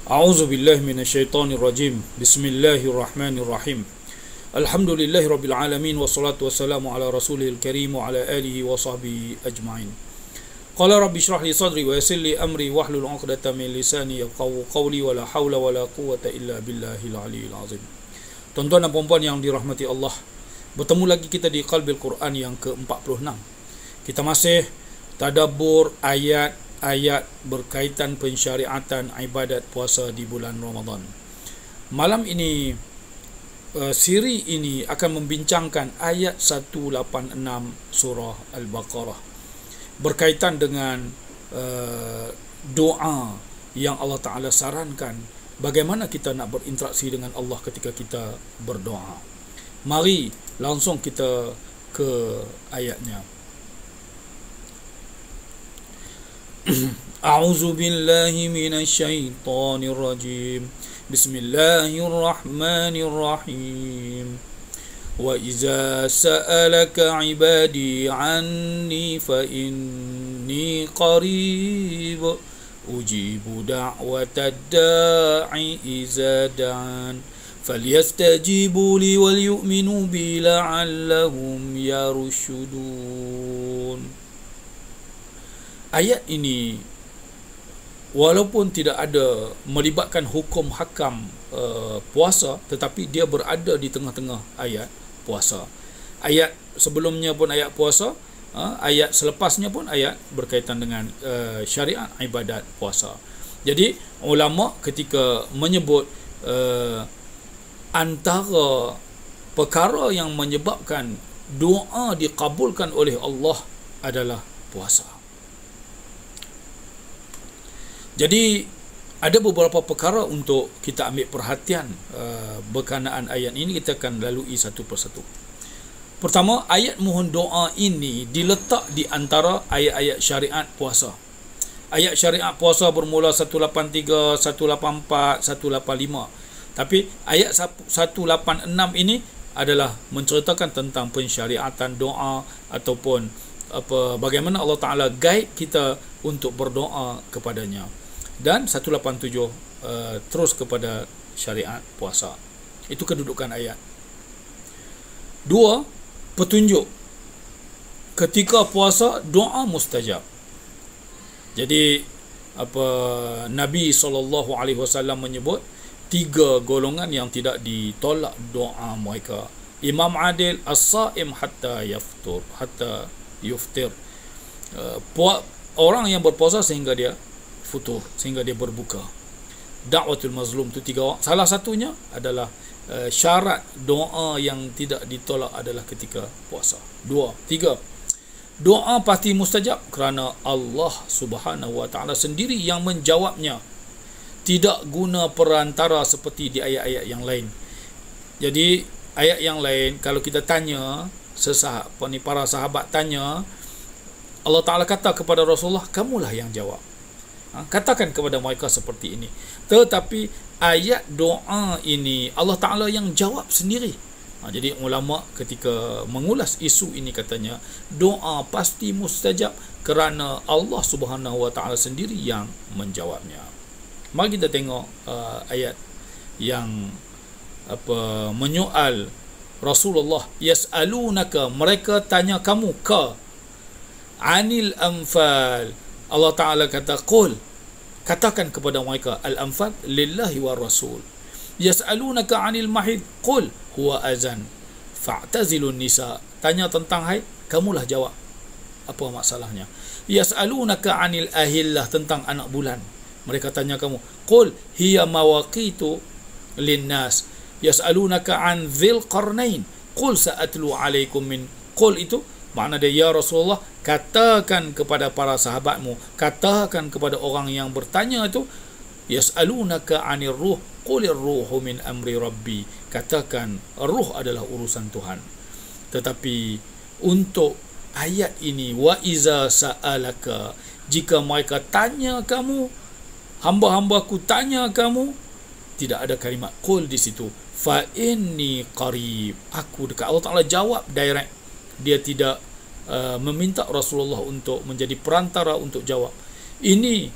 A'udzu billahi minasyaitonir rajim. Bismillahirrahmanirrahim. Alhamdulillahi rabbil alamin wassalatu wassalamu ala rasulil karim wa ala alihi wa sahbihi ajma'in. Qala rabbi shrah li sadri wa yassir li amri wahlul 'uqdatam min lisani yafqahu qawli wa la haula wa la quwwata illa billahil aliyyil azim. Tuan-tuan dan puan-puan yang dirahmati Allah, bertemu lagi kita di Qalbil Quran yang ke-46. Kita masih tadabbur ayat berkaitan pensyariatan ibadat puasa di bulan Ramadan. Malam ini siri ini akan membincangkan ayat 186 surah Al-Baqarah berkaitan dengan doa yang Allah Ta'ala sarankan bagaimana kita nak berinteraksi dengan Allah ketika kita berdoa. Mari langsung kita ke ayatnya. A'udzu billahi minasy syaithanir rajim. Bismillahirrahmanirrahim. Wa idza sa'alaka 'ibadi 'anni fa inni qarib ujibu da'watad da'i idza da'an falyastajibu li wal yu'minu bi la'allahum yarshudun. Ayat ini walaupun tidak ada melibatkan hukum hakam puasa, tetapi dia berada di tengah-tengah ayat puasa. Ayat sebelumnya pun ayat puasa, ayat selepasnya pun ayat berkaitan dengan syariat ibadat puasa. Jadi ulama ketika menyebut antara perkara yang menyebabkan doa dikabulkan oleh Allah adalah puasa. Jadi ada beberapa perkara untuk kita ambil perhatian berkenaan ayat ini. Kita akan lalui satu persatu. Pertama, ayat mohon doa ini diletak di antara ayat-ayat syariat puasa. Ayat syariat puasa bermula 183, 184, 185. Tapi ayat 186 ini adalah menceritakan tentang pensyariatan doa ataupun bagaimana Allah Ta'ala guide kita untuk berdoa kepadanya. Dan 187 terus kepada syariat puasa. Itu kedudukan ayat. 2, petunjuk ketika puasa doa mustajab. Jadi Nabi SAW menyebut 3 golongan yang tidak ditolak doa mereka. Imam adil, as-saim hatta yuftir. Orang yang berpuasa sehingga dia futur, sehingga dia berbuka. Da'watul mazlum, itu 3 orang. Salah satunya adalah syarat doa yang tidak ditolak adalah ketika puasa. 2, 3. Doa pasti mustajab kerana Allah Subhanahu wa Ta'ala sendiri yang menjawabnya. Tidak guna perantara seperti di ayat-ayat yang lain. Jadi ayat yang lain kalau kita tanya para sahabat tanya, Allah Ta'ala kata kepada Rasulullah, kamulah yang jawab. Katakan kepada mereka seperti ini. Tetapi ayat doa ini Allah Ta'ala yang jawab sendiri. Jadi ulama ketika mengulas isu ini katanya doa pasti mustajab kerana Allah Subhanahu wa Ta'ala sendiri yang menjawabnya. Mari kita tengok ayat yang menyoal Rasulullah. Yas'alunaka, mereka tanya kamu anil anfal. Allah Ta'ala kata qul, katakan kepada mereka, al-anfal lillahi wa rasul. Yas'alunaka 'anil mahid qul huwa azan fa'tazilun nisa. Tanya tentang haid, kamulah jawab apa masalahnya. Yas'alunaka 'anil ahillah, tentang anak bulan, mereka tanya kamu, qul hiya mawaqitu linnas. Yas'alunaka 'an dzil qarnain qul sa'atlu 'alaikum min. Qul itu makna dia, ya Rasulullah, katakan kepada para sahabatmu, katakan kepada orang yang bertanya itu, yas'alunaka 'anir ruh qulir ruhu min amri rabbi. Katakan ruh adalah urusan Tuhan. Tetapi untuk ayat ini, wa iza sa'alaka, jika mereka tanya kamu, hamba-hambaku tanya kamu, tidak ada kalimat qul di situ. Fa inni qarib, aku dekat. Allah Ta'ala jawab direct. Dia tidak meminta Rasulullah untuk menjadi perantara untuk jawab. Ini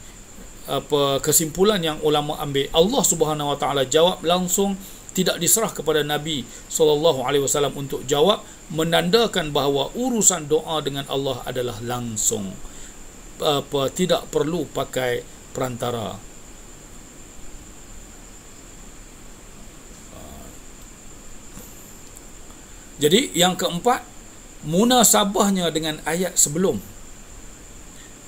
kesimpulan yang ulama ambil, Allah Subhanahu Wa Taala jawab langsung, tidak diserah kepada Nabi SAW untuk jawab, menandakan bahawa urusan doa dengan Allah adalah langsung, tidak perlu pakai perantara. Jadi yang keempat, munasabahnya dengan ayat sebelum.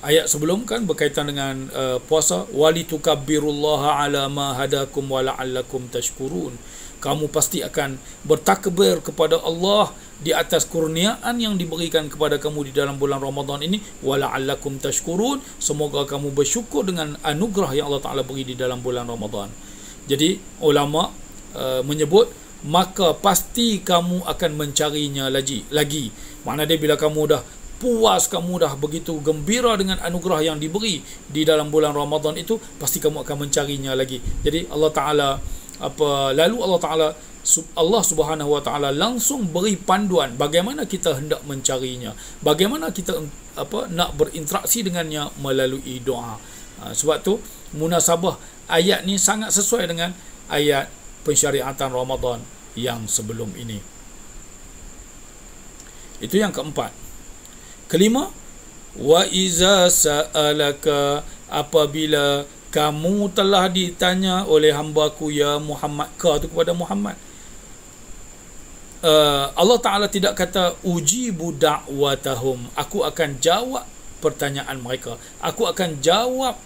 Ayat sebelum kan berkaitan dengan puasa, walitukabbirullaha ala ma hadakum wa la'allakum tashkurun. Kamu pasti akan bertakbir kepada Allah di atas kurniaan yang diberikan kepada kamu di dalam bulan Ramadan ini, wa la'allakum tashkurun. Semoga kamu bersyukur dengan anugerah yang Allah Taala beri di dalam bulan Ramadan. Jadi ulama menyebut, maka pasti kamu akan mencarinya lagi. Makna dia bila kamu dah puas, kamu dah begitu gembira dengan anugerah yang diberi di dalam bulan Ramadan itu, pasti kamu akan mencarinya lagi. Jadi Allah Taala lalu Allah Subhanahu Wa Taala langsung beri panduan bagaimana kita hendak mencarinya, bagaimana kita nak berinteraksi dengannya melalui doa. Sebab tu munasabah ayat ni sangat sesuai dengan ayat pensyariatan Ramadan yang sebelum ini. Itu yang keempat. Kelima, wa iza sa'alaka, apabila kamu telah ditanya oleh hamba-Ku ya Muhammad, ka tu kepada Muhammad. Allah Ta'ala tidak kata ujibu da'watahum, aku akan jawab pertanyaan mereka, aku akan jawab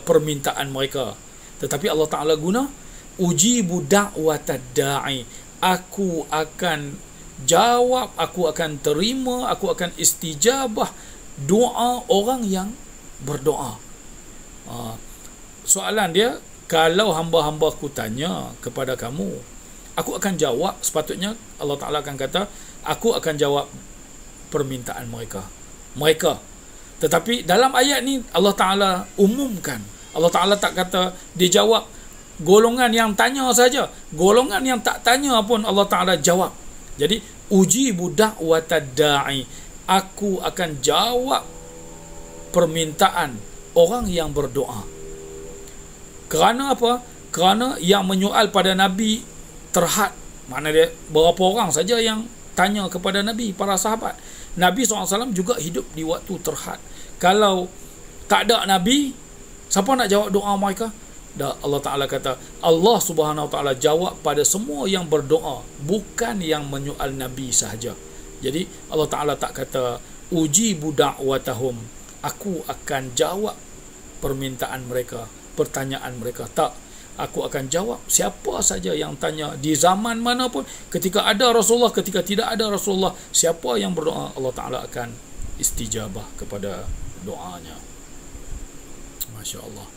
permintaan mereka. Tetapi Allah Ta'ala guna ujibu da'watad da'i, aku akan jawab, aku akan terima, aku akan istijabah doa orang yang berdoa. Soalan dia, kalau hamba-hamba-Ku tanya kepada kamu, aku akan jawab. Sepatutnya Allah Ta'ala akan kata, aku akan jawab permintaan mereka. Tetapi dalam ayat ni Allah Ta'ala umumkan. Allah Ta'ala tak kata dia jawab golongan yang tanya saja, golongan yang tak tanya pun Allah Ta'ala jawab. Jadi ujibu da'watad da'i, aku akan jawab permintaan orang yang berdoa. Kerana apa? Kerana yang menyoal pada Nabi terhad. Mana dia berapa orang saja yang tanya kepada Nabi, para sahabat. Nabi SAW juga hidup di waktu terhad. Kalau tak ada Nabi, siapa nak jawab doa mereka? Allah Ta'ala kata, Allah Subhanahu Wa Ta'ala jawab pada semua yang berdoa, bukan yang menyoal Nabi sahaja. Jadi Allah Ta'ala tak kata ujibu da'watahum, aku akan jawab permintaan mereka, pertanyaan mereka. Tak, aku akan jawab siapa saja yang tanya di zaman mana pun, ketika ada Rasulullah, ketika tidak ada Rasulullah, siapa yang berdoa, Allah Ta'ala akan istijabah kepada doanya. Masya Allah.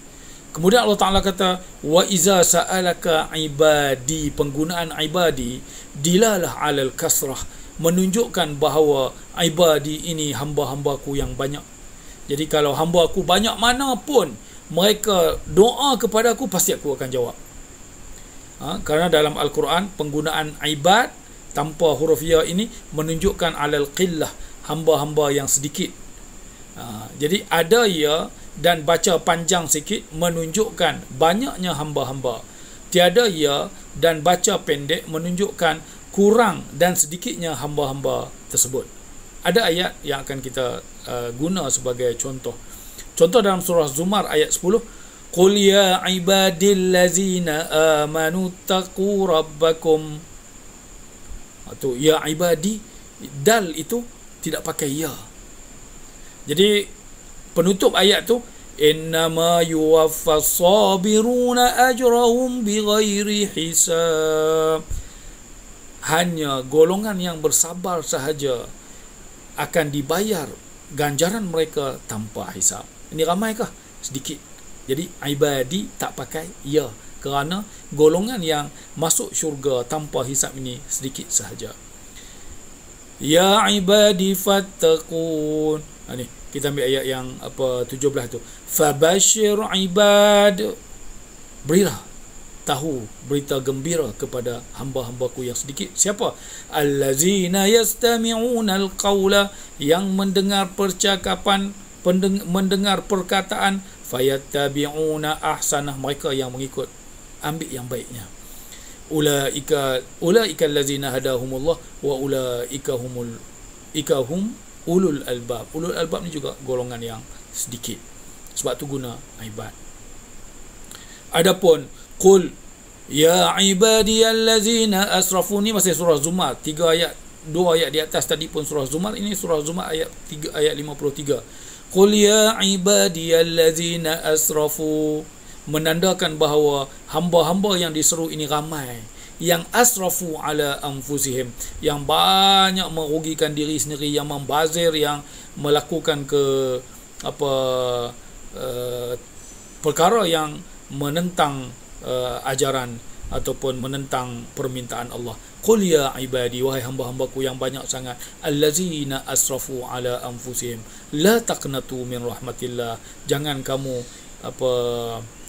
Kemudian Allah Ta'ala kata, wa iza sa'alaka ibadi, penggunaan ibadi dilalah alal kasrah, menunjukkan bahawa ibadi ini hamba-hambaku yang banyak. Jadi kalau hamba-Ku banyak mana pun mereka doa kepada Aku, pasti Aku akan jawab. Kerana dalam Al-Quran penggunaan ibad tanpa huruf ya ini menunjukkan alal qillah, hamba-hamba yang sedikit. Jadi ada ya dan baca panjang sikit menunjukkan banyaknya hamba-hamba. Tiada ya dan baca pendek menunjukkan kurang dan sedikitnya hamba-hamba tersebut. Ada ayat yang akan kita guna sebagai contoh. Contoh dalam surah Zumar ayat 10, qul ya ibadillazina amanu taqu rabbakum. Itu ya ibadi, dal itu tidak pakai ya. Jadi penutup ayat tu, innama yuwaffas sabiruna ajrahum bighairi hisab. Hanya golongan yang bersabar sahaja akan dibayar ganjaran mereka tanpa hisab. Ini ramaikah? Sedikit. Jadi ibadi tak pakai ya, kerana golongan yang masuk syurga tanpa hisab ini sedikit sahaja. Ya ibadi fattaqun. Ni kita ambil ayat yang 17 tu. Fabashir ibad, berilah tahu berita gembira kepada hamba-hambaku yang sedikit. Siapa? Allazina yastami'una alqawla, yang mendengar percakapan, mendengar perkataan, fayattabi'una ahsanah, mereka yang mengikut, ambil yang baiknya. Ulaika allazina hadahumullah wa ulaika hum ulul albab. Ulul albab ni juga golongan yang sedikit, sebab tu guna ibad. Adapun qul ya ibadiyallazina asrafu, ni masih surah Zumar, 3 ayat, 2 ayat di atas tadi pun surah Zumar, ini surah Zumar ayat 3, ayat 53. Qul ya ibadiyallazina asrafu, menandakan bahawa hamba-hamba yang diseru ini ramai, yang asrafu ala anfusihim, yang banyak merugikan diri sendiri, yang membazir, yang melakukan perkara yang menentang ajaran ataupun menentang permintaan Allah. Qul ya ibadi, wahai hamba-hambaku yang banyak sangat, allazina asrafu ala anfusihim la taqnatu min rahmatillah, jangan kamu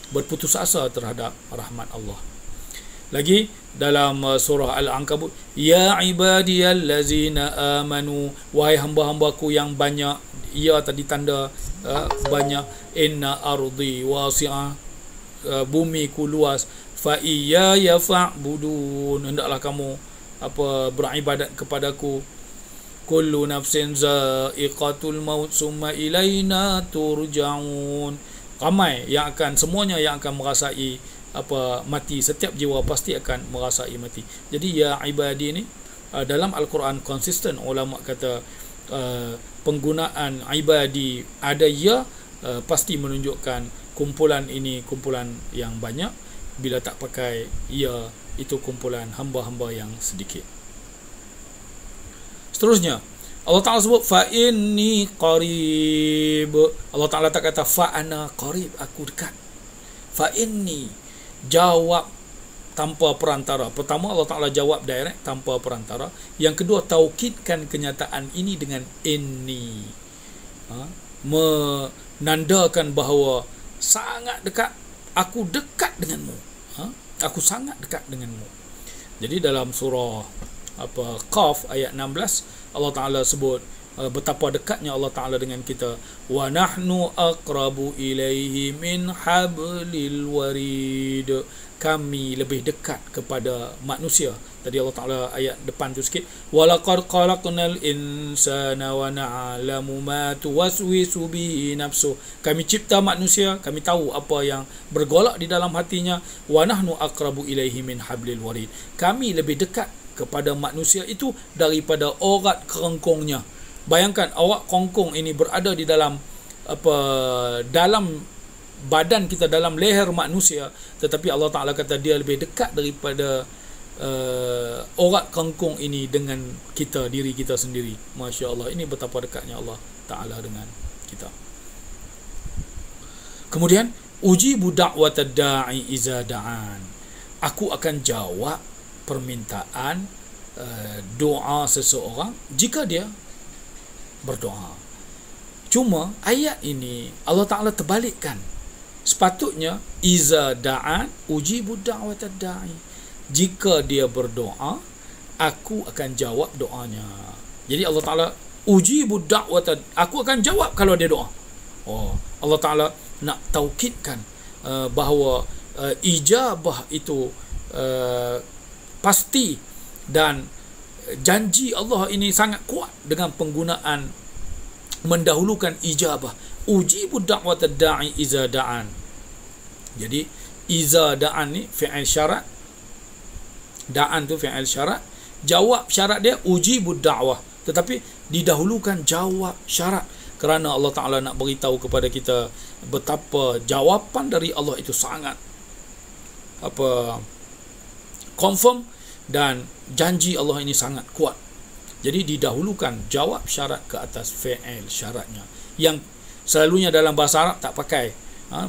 berputus asa terhadap rahmat Allah. Lagi dalam surah Al-Ankabut, ya ibadiyallazina amanu, wahai hamba-hambaku yang banyak, ya tadi tanda banyak, inna ardi wasi'ah, bumiku luas, fa iyaya fa'budun, hendaklah kamu beribadat kepadaku. Kullu nafsin za'iqatul maut summa ilaina turja'un, ramai yang akan, semuanya yang akan merasai mati, setiap jiwa pasti akan merasai mati. Jadi ya ibadi ni dalam Al-Quran konsisten, ulama kata penggunaan ibadi ada ya pasti menunjukkan kumpulan ini kumpulan yang banyak. Bila tak pakai ya, itu kumpulan hamba-hamba yang sedikit. Seterusnya Allah Ta'ala sebut fa inni qarib. Allah Ta'ala tak kata fa ana qarib, aku dekat. Fa inni, jawab tanpa perantara. Pertama Allah Ta'ala jawab direct tanpa perantara. Yang kedua taukidkan kenyataan ini dengan inni, menandakan bahawa sangat dekat, aku dekat denganmu, aku sangat dekat denganmu. Jadi dalam surah Qaf ayat 16 Allah Ta'ala sebut betapa dekatnya Allah Ta'ala dengan kita. Wa nahnu aqrabu ilaihi min hablil warid, kami lebih dekat kepada manusia. Tadi Allah Ta'ala ayat depan tu sikit, walaqad khalaqnal insana wa na'lamu ma tuwaswisu bihi nafsu, kami cipta manusia, kami tahu apa yang bergolak di dalam hatinya. Wa nahnu aqrabu ilaihi min hablil warid, kami lebih dekat kepada manusia itu daripada urat kerengkungnya. Bayangkan urat kerengkung ini berada di dalam dalam badan kita, dalam leher manusia, tetapi Allah Ta'ala kata dia lebih dekat daripada urat kerengkung ini dengan kita, diri kita sendiri. Masya Allah, ini betapa dekatnya Allah Ta'ala dengan kita. Kemudian ujibu da'watad da'i iza da'an, aku akan jawab permintaan doa seseorang jika dia berdoa. Cuma ayat ini Allah Ta'ala terbalikkan. Sepatutnya iza da'an ujibu da'watad da'i, jika dia berdoa aku akan jawab doanya. Jadi Allah Ta'ala ujibu da'watad, aku akan jawab kalau dia doa. Allah Ta'ala nak taukidkan bahawa ijabah itu pasti, dan janji Allah ini sangat kuat dengan penggunaan mendahulukan ijabah. Ujibu da'watad da'i iza da'an. Jadi iza da'an ni fi'il syarat, da'an tu fi'il syarat, jawab syarat dia ujibu da'wah, tetapi didahulukan jawab syarat kerana Allah Ta'ala nak beritahu kepada kita betapa jawapan dari Allah itu sangat confirm, dan janji Allah ini sangat kuat. Jadi didahulukan jawab syarat ke atas fi'il syaratnya, yang selalunya dalam bahasa Arab tak pakai.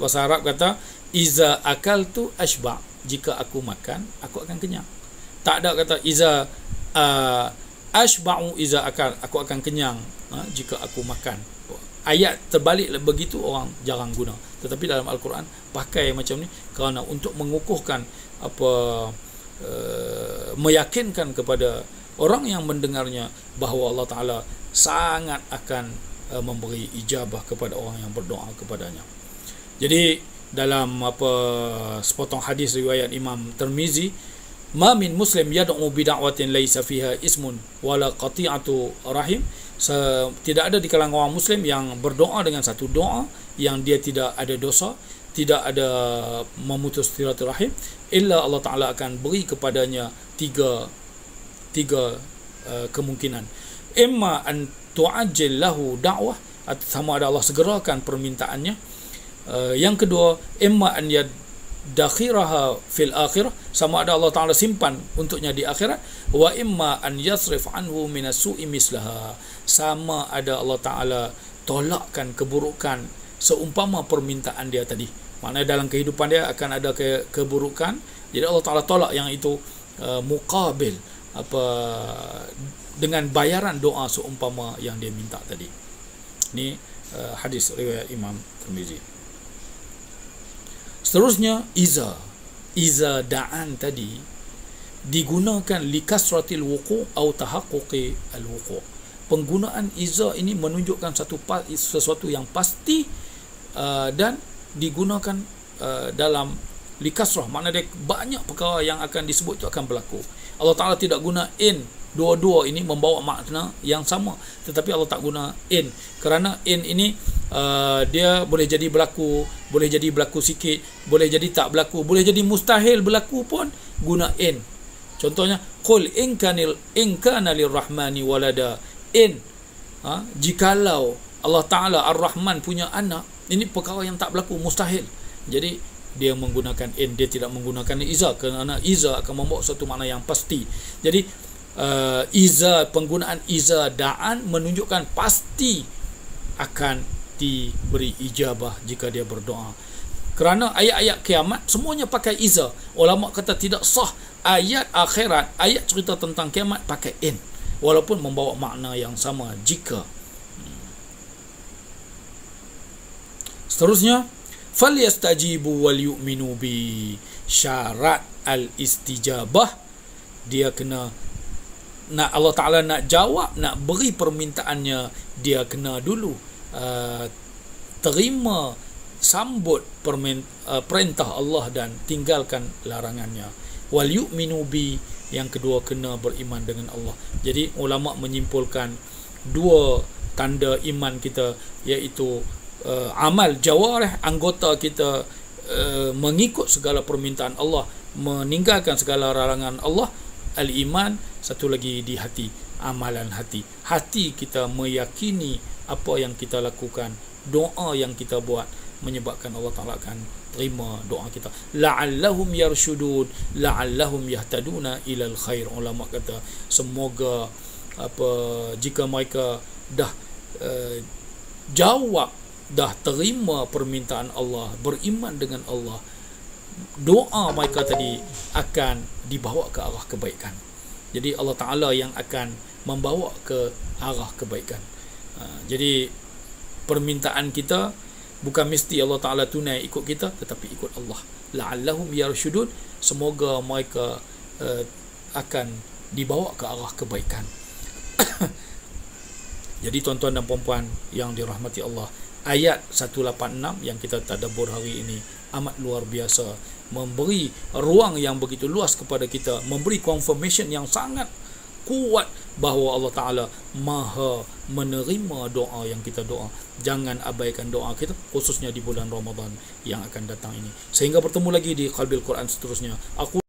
Bahasa Arab kata iza akaltu ashba', jika aku makan aku akan kenyang. Tak ada kata iza ashba'u iza akal, aku akan kenyang jika aku makan. Ayat terbalik begitu orang jarang guna, tetapi dalam Al-Quran pakai macam ni kerana untuk mengukuhkan meyakinkan kepada orang yang mendengarnya bahawa Allah Ta'ala sangat akan memberi ijabah kepada orang yang berdoa kepadanya. Jadi dalam sepotong hadis riwayat Imam Tirmizi, ma min muslim yad'u bi da'watin laisa fiha ismun wala qati'atu rahim. Tidak ada di kalangan orang muslim yang berdoa dengan satu doa yang dia tidak ada dosa, tidak ada memutus silaturahim, illa Allah Ta'ala akan beri kepadanya tiga kemungkinan. Imma an tu'ajjil lahu da'wah, sama ada Allah segerakan permintaannya. Yang kedua, imma an yadakhiraha fil akhirah, sama ada Allah Ta'ala simpan untuknya di akhirat. Wa imma an yasrif anhu minas su'i mislaha, sama ada Allah Ta'ala tolakkan keburukan seumpama permintaan dia tadi. Maknanya dalam kehidupan dia akan ada keburukan, jadi Allah Ta'ala tolak yang itu muqabil dengan bayaran doa seumpama yang dia minta tadi. Ini hadis riwayat Imam Tirmizi. Seterusnya, iza da'an tadi digunakan likasratil wuqu' atau tahaqquqi al-wuqu'. Penggunaan iza ini menunjukkan sesuatu yang pasti dan digunakan dalam likasrah, makna dia banyak perkara yang akan disebut itu akan berlaku. Allah Ta'ala tidak guna in, dua-dua ini membawa makna yang sama, tetapi Allah tak guna in, kerana in ini dia boleh jadi berlaku, boleh jadi berlaku sikit, boleh jadi tak berlaku, boleh jadi mustahil berlaku pun guna in. Contohnya, qul in kana lirrahmani walada, in jikalau Allah Ta'ala Ar-Rahman punya anak, ini perkara yang tak berlaku, mustahil. Jadi dia menggunakan in, dia tidak menggunakan iza, kerana iza akan membawa satu makna yang pasti. Jadi penggunaan iza da'an menunjukkan pasti akan diberi ijabah jika dia berdoa. Kerana ayat-ayat kiamat semuanya pakai iza. Ulama kata tidak sah ayat akhirat, ayat cerita tentang kiamat pakai in, walaupun membawa makna yang sama jika. Seterusnya, falyastajibu wal yu'minu bi, syarat al-istijabah, dia kena nak Allah Ta'ala nak jawab, nak beri permintaannya, dia kena dulu terima, sambut perintah Allah dan tinggalkan larangannya. Wal yu'minu bi, yang kedua kena beriman dengan Allah. Jadi ulama menyimpulkan dua tanda iman kita, iaitu amal jawarih, anggota kita mengikut segala permintaan Allah, meninggalkan segala larangan Allah. Al-iman, satu lagi di hati, amalan hati. Hati kita meyakini apa yang kita lakukan, doa yang kita buat, menyebabkan Allah Ta'ala akan terima doa kita. La'allahum yarshudun, la'allahum yahtaduna ilal khair. Ulama kata semoga jika mereka dah jawab, dah terima permintaan Allah, beriman dengan Allah, doa mereka tadi akan dibawa ke arah kebaikan. Jadi Allah Ta'ala yang akan membawa ke arah kebaikan. Jadi permintaan kita bukan mesti Allah Ta'ala tunai ikut kita, tetapi ikut Allah. La'allahum yarshudun, semoga mereka akan dibawa ke arah kebaikan. Jadi tuan-tuan dan puan-puan yang dirahmati Allah, ayat 186 yang kita tadabbur hari ini amat luar biasa, memberi ruang yang begitu luas kepada kita, memberi confirmation yang sangat kuat bahawa Allah Ta'ala maha menerima doa yang kita doa. Jangan abaikan doa kita, khususnya di bulan Ramadan yang akan datang ini. Sehingga bertemu lagi di Qalbil Quran seterusnya. Aku